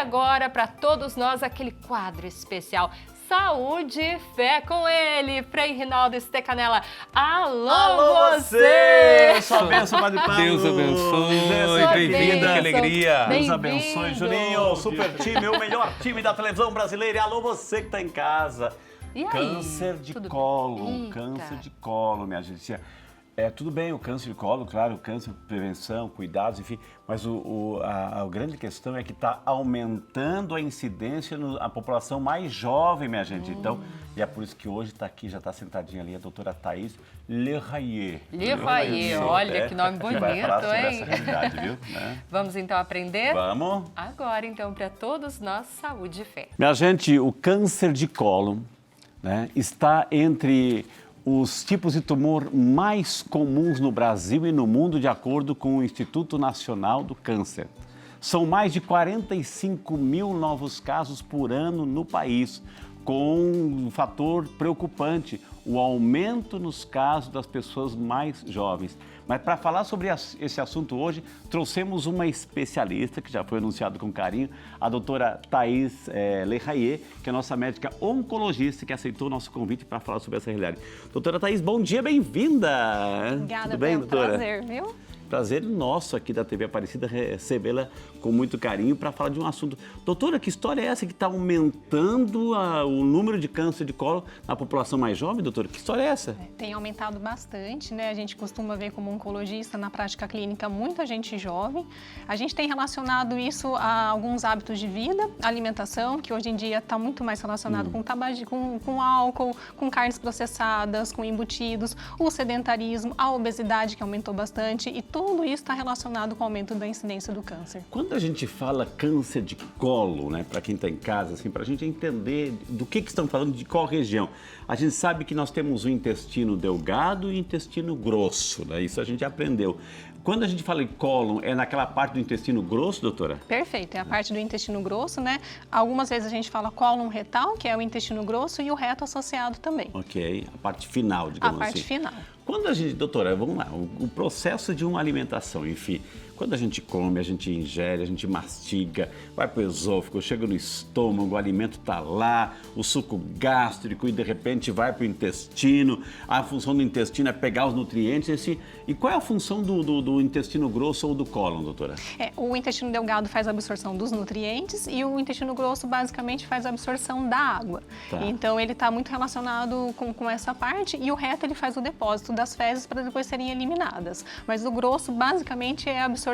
agora, para todos nós, aquele quadro especial Saúde e Fé com ele, Frei Rinaldo Stecanella. Alô, você! Sua bênção, Padre Paulo! Deus abençoe, bem-vinda, que alegria! Deus abençoe, Juninho, super time, o melhor time da televisão brasileira. E alô, você que está em casa. E aí? Câncer de colo, câncer de colo, minha gente. Tudo bem, o câncer de colo, claro, câncer, prevenção, cuidados, enfim, mas a grande questão é que está aumentando a incidência na população mais jovem, minha gente. Então, e é por isso que hoje está aqui, já está sentadinha ali, a doutora Thaís Lerrayer. Lerrayer, olha que nome bonito, vai falar sobre hein? essa realidade, viu? Vamos então aprender? Vamos. Agora, então, para todos nós, saúde e fé. Minha gente, o câncer de colo, né, está entre os tipos de tumor mais comuns no Brasil e no mundo, de acordo com o Instituto Nacional do Câncer. São mais de 45 mil novos casos por ano no país, com um fator preocupante, o aumento nos casos das pessoas mais jovens. Mas para falar sobre esse assunto hoje, trouxemos uma especialista, que já foi anunciado com carinho, a doutora Thaís Lerrayer, que é nossa médica oncologista, que aceitou o nosso convite para falar sobre essa realidade. Doutora Thaís, bom dia, bem-vinda! Obrigada, tudo bem, doutora? Prazer, viu? Prazer nosso aqui da TV Aparecida recebê-la com muito carinho para falar de um assunto. Doutora, que história é essa que está aumentando o número de câncer de colo na população mais jovem, doutora? Que história é essa? Tem aumentado bastante, né? A gente costuma ver como oncologista na prática clínica muita gente jovem. A gente tem relacionado isso a alguns hábitos de vida, alimentação, que hoje em dia está muito mais relacionado com álcool, com carnes processadas, com embutidos, o sedentarismo, a obesidade que aumentou bastante e tudo isso está relacionado com o aumento da incidência do câncer. Quando a gente fala câncer de colo, né, para quem está em casa, assim, para a gente entender do que estamos falando, de qual região, a gente sabe que nós temos o intestino delgado e o intestino grosso, né? Isso a gente aprendeu. Quando a gente fala em cólon, é naquela parte do intestino grosso, doutora? Perfeito, é a parte do intestino grosso, né? Algumas vezes a gente fala cólon retal, que é o intestino grosso, e o reto associado também. Ok, a parte final, digamos assim. A parte final. Quando a gente, doutora, vamos lá, o processo de uma alimentação, enfim, quando a gente come, a gente ingere, a gente mastiga, vai para o esôfago, chega no estômago, o alimento está lá, o suco gástrico e de repente vai para o intestino, a função do intestino é pegar os nutrientes, assim, e qual é a função do intestino grosso ou do cólon, doutora? O intestino delgado faz a absorção dos nutrientes e o intestino grosso basicamente faz a absorção da água. Tá. Então ele está muito relacionado com essa parte e o reto ele faz o depósito das fezes para depois serem eliminadas. Mas o grosso basicamente é a absorção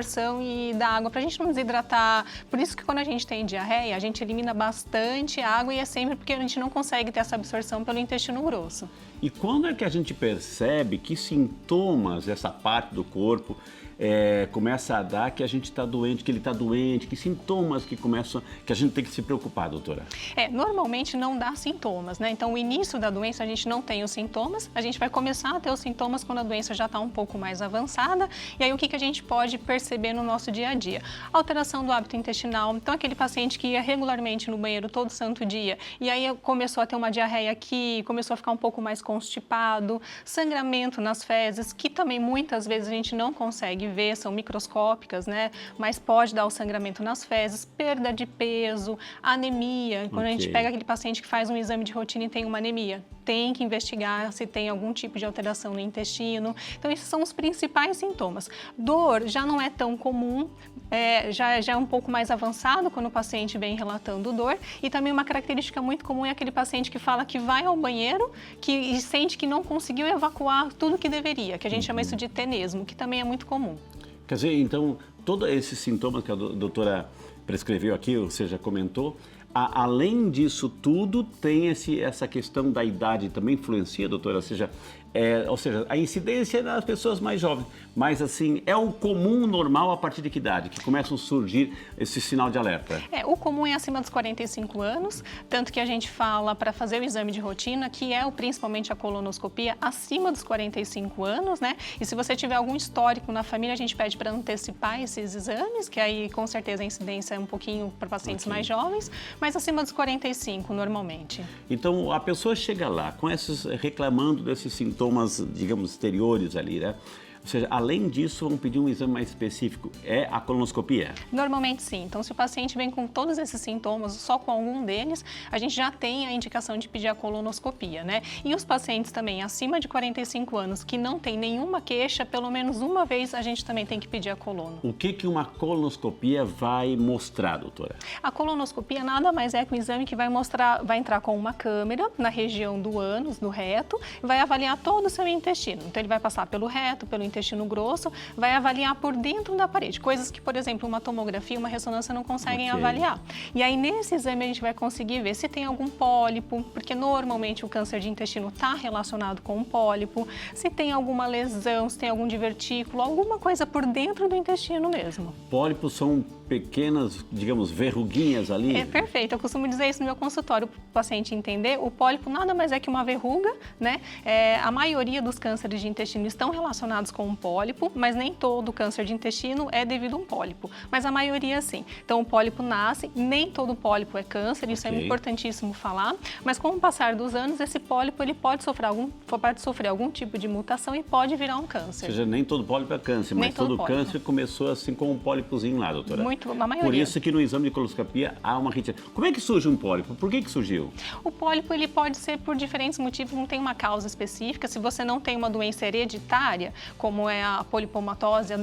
da água para a gente não desidratar. Por isso que quando a gente tem diarreia, a gente elimina bastante água e é sempre porque a gente não consegue ter essa absorção pelo intestino grosso. E quando é que a gente percebe que sintomas essa parte do corpo começa a dar que a gente está doente, que ele está doente, que sintomas que começam, que a gente tem que se preocupar, doutora? Normalmente não dá sintomas, né? Então o início da doença a gente não tem os sintomas, a gente vai começar a ter os sintomas quando a doença já está um pouco mais avançada e aí o que a gente pode perceber no nosso dia a dia? Alteração do hábito intestinal, então aquele paciente que ia regularmente no banheiro todo santo dia e aí começou a ter uma diarreia aqui, começou a ficar um pouco mais constipado, sangramento nas fezes, que também muitas vezes a gente não consegue ver, são microscópicas, né? Mas pode dar o sangramento nas fezes, perda de peso, anemia. Quando a gente pega aquele paciente que faz um exame de rotina e tem uma anemia, tem que investigar se tem algum tipo de alteração no intestino. Então, esses são os principais sintomas. Dor já não é tão comum, já é um pouco mais avançado quando o paciente vem relatando dor. E também uma característica muito comum é aquele paciente que fala que vai ao banheiro e sente que não conseguiu evacuar tudo que deveria, que a gente chama isso de tenesmo, que também é muito comum. Quer dizer, então, todos esses sintomas que a doutora prescreveu aqui, ou seja, comentou, além disso tudo, tem essa questão da idade também influencia, doutora? Ou seja, a incidência das pessoas mais jovens, mas assim, é o comum normal a partir de que idade? Que começam a surgir esse sinal de alerta? O comum é acima dos 45 anos, tanto que a gente fala para fazer o exame de rotina, que é principalmente a colonoscopia, acima dos 45 anos, né? E se você tiver algum histórico na família, a gente pede para antecipar esses exames, que aí com certeza a incidência é um pouquinho para pacientes mais jovens, mas acima dos 45 normalmente. Então a pessoa chega lá reclamando desses sintomas, digamos, exteriores ali, né? Ou seja, além disso, vão pedir um exame mais específico. É a colonoscopia? Normalmente sim. Então, se o paciente vem com todos esses sintomas, só com algum deles, a gente já tem a indicação de pedir a colonoscopia, né? E os pacientes também acima de 45 anos que não tem nenhuma queixa, pelo menos uma vez a gente também tem que pedir a colono. O que uma colonoscopia vai mostrar, doutora? A colonoscopia nada mais é que um exame que vai mostrar, vai entrar com uma câmera na região do ânus, do reto, e vai avaliar todo o seu intestino. Então, ele vai passar pelo reto, pelo intestino grosso, vai avaliar por dentro da parede, coisas que, por exemplo, uma tomografia, uma ressonância não conseguem avaliar. E aí, nesse exame, a gente vai conseguir ver se tem algum pólipo, porque normalmente o câncer de intestino está relacionado com um pólipo, se tem alguma lesão, se tem algum divertículo, alguma coisa por dentro do intestino mesmo. Pólipos são pequenas, digamos, verruguinhas ali? É perfeito, eu costumo dizer isso no meu consultório para o paciente entender. O pólipo nada mais é que uma verruga, né? A maioria dos cânceres de intestino estão relacionados com um pólipo, mas nem todo câncer de intestino é devido a um pólipo, mas a maioria sim. Então, o pólipo nasce, nem todo pólipo é câncer, isso é importantíssimo falar, mas com o passar dos anos, esse pólipo ele pode sofrer algum tipo de mutação e pode virar um câncer. Ou seja, nem todo pólipo é câncer, mas todo câncer começou assim com um pólipozinho lá, doutora. A maioria. Por isso que no exame de colonoscopia há uma retirada. Como é que surge um pólipo? Por que surgiu? O pólipo ele pode ser por diferentes motivos, não tem uma causa específica. Se você não tem uma doença hereditária, como é a polipomatose, a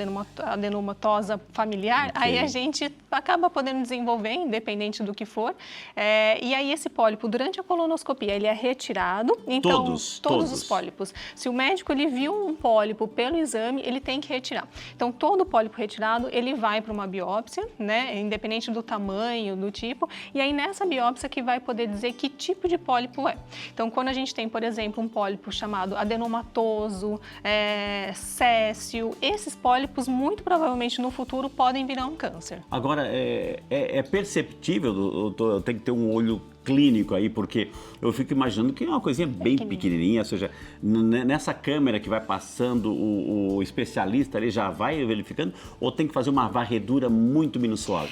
adenomatosa familiar, aí a gente acaba podendo desenvolver, independente do que for. E aí esse pólipo, durante a colonoscopia, ele é retirado. Então, todos os pólipos. Se o médico ele viu um pólipo pelo exame, ele tem que retirar. Então, todo pólipo retirado, ele vai para uma biópsia, né? Independente do tamanho, do tipo. E aí, nessa biópsia que vai poder dizer que tipo de pólipo é. Então, quando a gente tem, por exemplo, um pólipo chamado adenomatoso, céssio, esses pólipos, muito provavelmente, no futuro, podem virar um câncer. Agora, é perceptível, doutor, tem que ter um olho clínico aí, porque eu fico imaginando que é uma coisinha bem pequenininha, ou seja, nessa câmera que vai passando, o especialista ele já vai verificando, ou tem que fazer uma varredura muito minuciosa?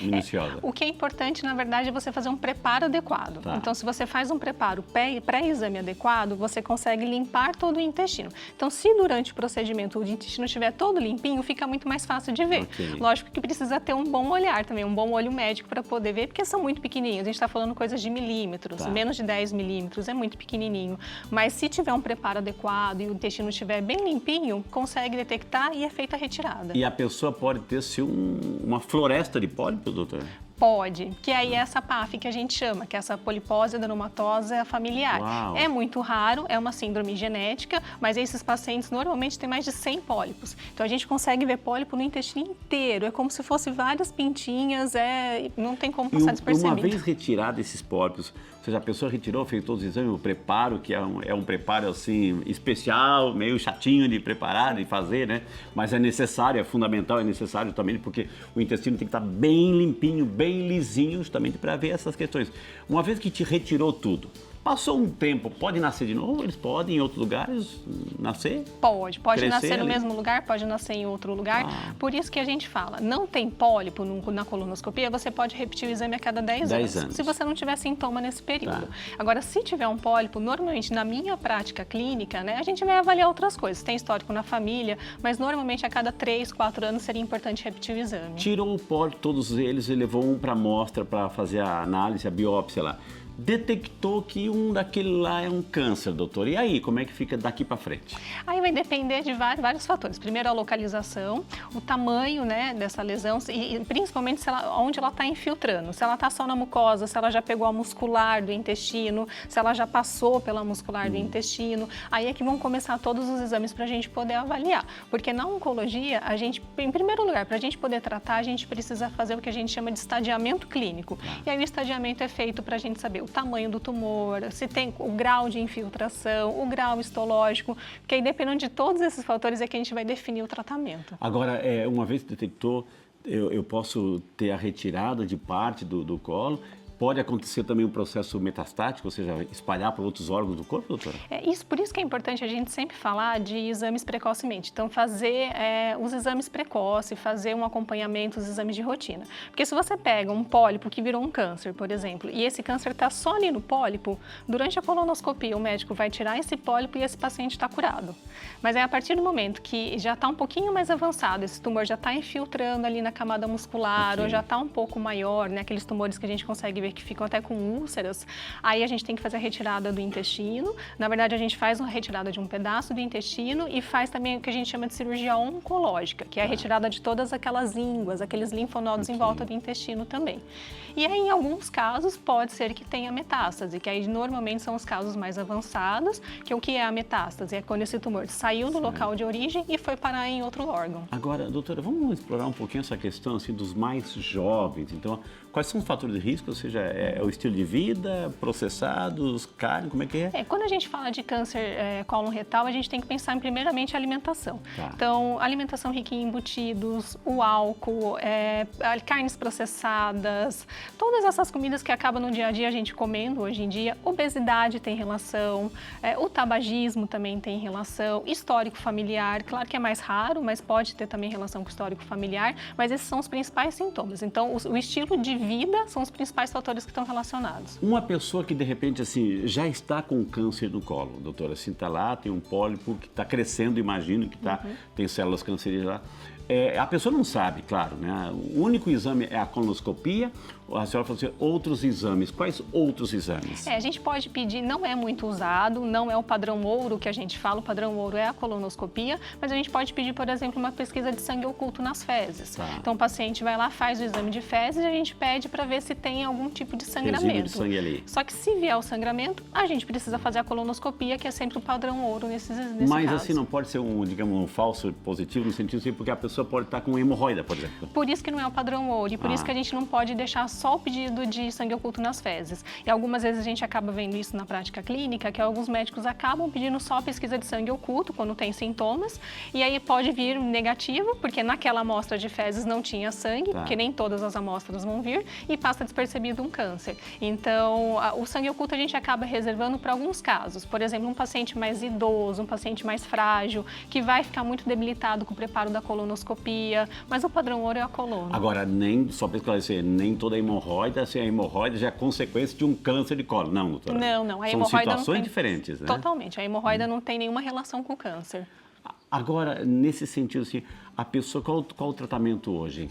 O que é importante, na verdade, é você fazer um preparo adequado. Então, se você faz um preparo pré-exame adequado, você consegue limpar todo o intestino. Então, se durante o procedimento o intestino estiver todo limpinho, fica muito mais fácil de ver. Lógico que precisa ter um bom olhar também, um bom olho médico para poder ver, porque são muito pequenininhos. A gente está falando coisas de milímetros, menos de 10 milímetros, é muito pequenininho. Mas se tiver um preparo adequado e o intestino estiver bem limpinho, consegue detectar e é feita a retirada. E a pessoa pode ter uma floresta de pólipos, doutor? Pode, que aí é essa PAF que a gente chama, que é essa polipose adenomatosa familiar. Uau. É muito raro, é uma síndrome genética, mas esses pacientes normalmente têm mais de 100 pólipos. Então a gente consegue ver pólipo no intestino inteiro, é como se fosse várias pintinhas, não tem como passar despercebido. Uma vez retirado esses pólipos, ou seja, a pessoa retirou, fez todos os exames, o preparo, que é um preparo assim especial, meio chatinho de preparar, de fazer, né? Mas é necessário, é fundamental, é necessário também, porque o intestino tem que estar bem limpinho, bem lisinho, justamente para ver essas questões. Uma vez que te retirou tudo, passou um tempo, pode nascer de novo? Eles podem em outros lugares nascer? Pode nascer no mesmo lugar, pode nascer em outro lugar. Por isso que a gente fala, não tem pólipo na colonoscopia, você pode repetir o exame a cada 10 anos, se você não tiver sintoma nesse período. Agora, se tiver um pólipo, normalmente na minha prática clínica, né, a gente vai avaliar outras coisas. Tem histórico na família, mas normalmente a cada 3, 4 anos seria importante repetir o exame. Tirou o pólipo, todos eles, e levou um para a amostra para fazer a análise, a biópsia lá. Detectou que um daquele lá é um câncer, doutor. E aí, como é que fica daqui para frente? Aí vai depender de vários fatores. Primeiro, a localização, o tamanho, né, dessa lesão e principalmente onde ela está infiltrando. Se ela está só na mucosa, se ela já pegou a muscular do intestino, se ela já passou pela muscular do intestino. Aí é que vão começar todos os exames para a gente poder avaliar. Porque na oncologia, em primeiro lugar, para a gente poder tratar, a gente precisa fazer o que a gente chama de estadiamento clínico. E aí o estadiamento é feito para a gente saber o tamanho do tumor, se tem o grau de infiltração, o grau histológico, porque aí dependendo de todos esses fatores é que a gente vai definir o tratamento. Agora, uma vez detectou, eu posso ter a retirada de parte do colo, pode acontecer também um processo metastático, ou seja, espalhar para outros órgãos do corpo, doutora? Por isso que é importante a gente sempre falar de exames precocemente. Então, fazer os exames precoces, fazer um acompanhamento, os exames de rotina. Porque se você pega um pólipo que virou um câncer, por exemplo, e esse câncer está só ali no pólipo, durante a colonoscopia o médico vai tirar esse pólipo e esse paciente está curado. Mas é a partir do momento que já está um pouquinho mais avançado, esse tumor já está infiltrando ali na camada muscular, ou já está um pouco maior, né, aqueles tumores que a gente consegue ver que ficam até com úlceras, aí a gente tem que fazer a retirada do intestino. Na verdade, a gente faz uma retirada de um pedaço do intestino e faz também o que a gente chama de cirurgia oncológica, que é a retirada de todas aquelas ínguas, aqueles linfonodos em volta do intestino também. E aí, em alguns casos, pode ser que tenha metástase, que aí normalmente são os casos mais avançados, que o que é a metástase? É quando esse tumor saiu do local de origem e foi parar em outro órgão. Agora, doutora, vamos explorar um pouquinho essa questão assim, dos mais jovens. Então, quais são os fatores de risco? Ou seja, é o estilo de vida, processados, carne, como é que é? Quando a gente fala de câncer cólon retal, a gente tem que pensar primeiramente a alimentação. Tá. Então, alimentação rica em embutidos, o álcool, carnes processadas, todas essas comidas que acabam no dia a dia a gente comendo hoje em dia. Obesidade tem relação, o tabagismo também tem relação, histórico familiar, claro que é mais raro, mas pode ter também relação com o histórico familiar, mas esses são os principais sintomas. Então, o estilo de vida são os principais fatores que estão relacionados. Uma pessoa que, de repente, assim, já está com câncer no colo, doutora, assim, está lá, tem um pólipo que está crescendo, imagino que tem células cancerígenas lá. A pessoa não sabe, claro, né? O único exame é a colonoscopia. A senhora falou assim, outros exames. Quais outros exames? A gente pode pedir, não é muito usado, não é o padrão ouro que a gente fala, o padrão ouro é a colonoscopia, mas a gente pode pedir, por exemplo, uma pesquisa de sangue oculto nas fezes. Tá. Então, o paciente vai lá, faz o exame de fezes e a gente pede para ver se tem algum tipo de sangramento. Resíduo de sangue ali. Só que se vier o sangramento, a gente precisa fazer a colonoscopia, que é sempre o padrão ouro nesse Mas caso. assim, não pode ser um falso positivo, no sentido assim, porque a pessoa pode estar com hemorroida, por exemplo. Por isso que não é o padrão ouro e por isso que a gente não pode deixar só o pedido de sangue oculto nas fezes. E algumas vezes a gente acaba vendo isso na prática clínica, que alguns médicos acabam pedindo só a pesquisa de sangue oculto quando tem sintomas, e aí pode vir negativo, porque naquela amostra de fezes não tinha sangue, porque nem todas as amostras vão vir, e passa despercebido um câncer. Então, o sangue oculto a gente acaba reservando para alguns casos. Por exemplo, um paciente mais idoso, um paciente mais frágil, que vai ficar muito debilitado com o preparo da colonoscopia, mas o padrão ouro é a coluna. Agora, só para esclarecer, nem toda hemorroida, se a hemorroida já é consequência de um câncer de colo, não, doutora? Não. A São hemorroida situações não tem... diferentes, né? Totalmente. A hemorroida não tem nenhuma relação com o câncer. Agora, nesse sentido, assim, a pessoa, qual o tratamento hoje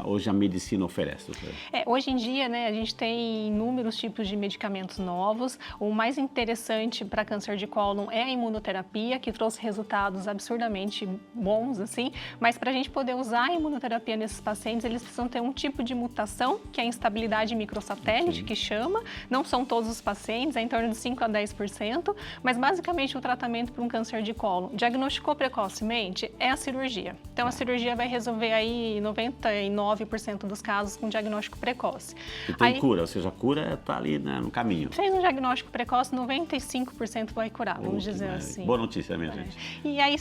hoje a medicina oferece, doutora? Hoje em dia, né, a gente tem inúmeros tipos de medicamentos novos. O mais interessante para câncer de cólon é a imunoterapia, que trouxe resultados absurdamente bons, assim. Mas para a gente poder usar a imunoterapia nesses pacientes, eles precisam ter um tipo de mutação, que é a instabilidade microsatélite, que chama. Não são todos os pacientes, é em torno de 5 a 10%, mas basicamente o tratamento para um câncer de cólon diagnosticou precocemente é a cirurgia. Então, a cirurgia vai resolver aí 99% dos casos com diagnóstico precoce. E tem cura, ou seja, a cura está ali, né, no caminho. Fez um diagnóstico precoce, 95% vai curar, vamos dizer assim. Boa notícia, minha gente. E aí,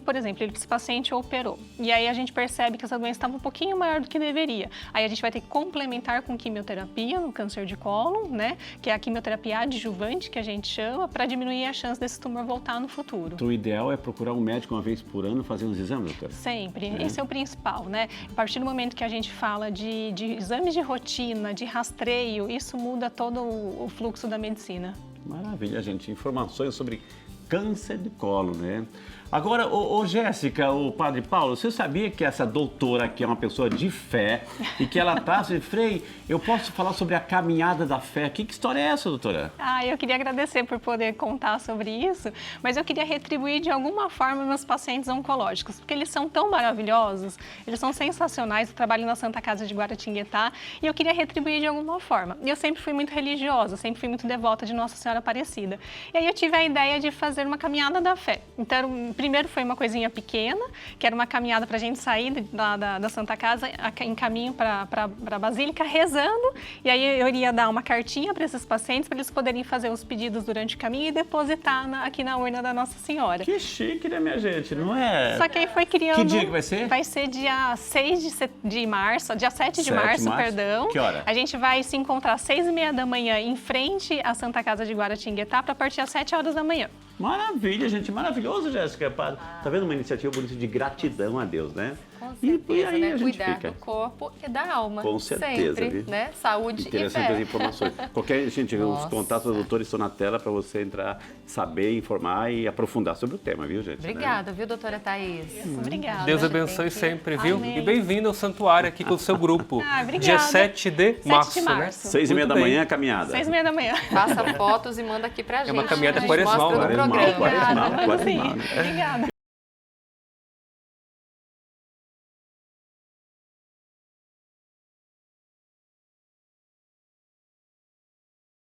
por exemplo, esse paciente operou, e aí a gente percebe que essa doença estava um pouquinho maior do que deveria. Aí a gente vai ter que complementar com quimioterapia no câncer de cólon, né, que é a quimioterapia adjuvante, que a gente chama, para diminuir a chance desse tumor voltar no futuro. Então, o ideal é procurar um médico uma vez por ano, fazer uns exames, doutora? Sempre. Esse é o principal, né? A partir do momento que a gente fala de exames de rotina, de rastreio, isso muda todo o fluxo da medicina. Maravilha, gente. Informações sobre câncer de colo, né? Agora, Jéssica, o Padre Paulo, você sabia que essa doutora aqui é uma pessoa de fé e que ela está assim, Frei, eu posso falar sobre a caminhada da fé? Que história é essa, doutora? Eu queria agradecer por poder contar sobre isso, mas eu queria retribuir de alguma forma meus pacientes oncológicos, porque eles são tão maravilhosos, eles são sensacionais. Eu trabalho na Santa Casa de Guaratinguetá e eu queria retribuir de alguma forma. E eu sempre fui muito religiosa, sempre fui muito devota de Nossa Senhora Aparecida. E aí eu tive a ideia de fazer uma caminhada da fé. Então, primeiro foi uma coisinha pequena, que era uma caminhada para a gente sair da Santa Casa em caminho para a Basílica, rezando. E aí eu iria dar uma cartinha para esses pacientes, para eles poderem fazer os pedidos durante o caminho e depositar aqui na urna da Nossa Senhora. Que chique, né, minha gente? Não é? Só que aí foi criando... Que dia que vai ser? Vai ser dia 6 de março, dia 7 de março, perdão. Que hora? A gente vai se encontrar às 6h30 da manhã em frente à Santa Casa de Guaratinguetá para partir às 7 horas da manhã. Maravilha, gente. Maravilhoso, Jéssica. Tá vendo uma iniciativa bonita de gratidão a Deus, né? Com certeza, e aí né? a gente Cuidar fica. do corpo e da alma. Com certeza, sempre, viu? né? Saúde Interessante e as fé. informações. Gente, os Nossa. contatos do doutor estão na tela para você entrar, saber, informar e aprofundar sobre o tema, viu, gente? Obrigada, viu, doutora Thaís? Obrigada. Deus gente. abençoe sempre, viu? Amém. E bem-vindo ao santuário aqui com o seu grupo. Obrigada. Dia 7 de março, 7 de março. né? 6h30 Muito da bem. manhã, caminhada. 6h30 da manhã. Faça fotos e manda aqui pra gente. uma caminhada A gente quaresmal, mostra no né? programa. Quaresmal, Sim, quaresmal, né? obrigada.